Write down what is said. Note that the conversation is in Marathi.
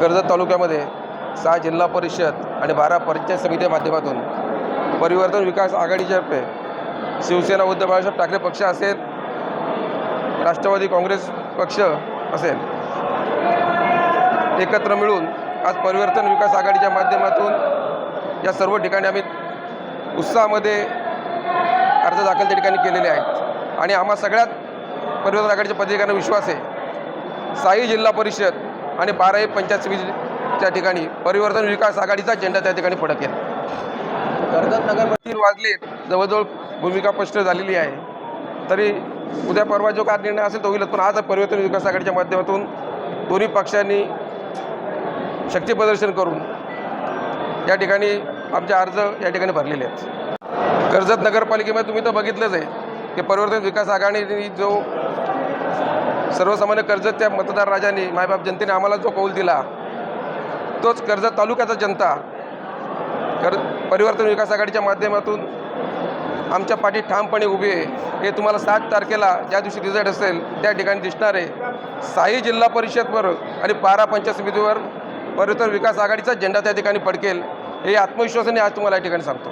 कर्जत तालुक्यामध्ये 6 जिल्हा परिषद आणि 12 पंचायत समितीच्या माध्यमातून परिवर्तन विकास आघाडीतर्फे शिवसेना उद्धव बाळासाहेब ठाकरे पक्ष असेल, राष्ट्रवादी काँग्रेस पक्ष असेल, एकत्र मिळून आज परिवर्तन विकास आघाडीच्या माध्यमातून या सर्व ठिकाणी आम्ही उत्साहामध्ये अर्ज दाखल त्या ठिकाणी केलेले आहेत आणि आम्हा सगळ्यात परिवर्तन आघाडीच्या पदाधिकाऱ्यांना विश्वास आहे 6 जिल्हा परिषद आणि 12 पंचायत समितीच्या ठिकाणी परिवर्तन विकास आघाडीचा झेंडा त्या ठिकाणी फडकेल। कर्जत नगर 3 वाजले, जवळजवळ भूमिका स्पष्ट झालेली आहे। तरी उद्या परवा जो काय निर्णय असेल तो होईलच, पण आज परिवर्तन विकास आघाडीच्या माध्यमातून दोन्ही पक्षांनी शक्ती प्रदर्शन करून या ठिकाणी आमचे अर्ज या ठिकाणी भरलेले आहेत। कर्जत नगरपालिकेमध्ये तुम्ही तर बघितलंच आहे की परिवर्तन विकास आघाडीने जो सर्वसामान्य कर्जतच्या मतदार राजांनी मायबाप जनतेने आम्हाला जो कौल दिला तोच कर्जत तालुक्याचा जनता परिवर्तन विकास आघाडीच्या माध्यमातून आमच्या पाठी ठामपणे उभी आहे। हे तुम्हाला 7 तारखेला ज्या दिवशी रिझल्ट असेल त्या ठिकाणी दिसणार आहे। 6 जिल्हा परिषदवर आणि 12 पंचायत समितीवर परिवर्तन विकास आघाडीचा झेंडा त्या ठिकाणी फडकेल, हे आत्मविश्वासाने आज तुम्हाला या ठिकाणी सांगतो।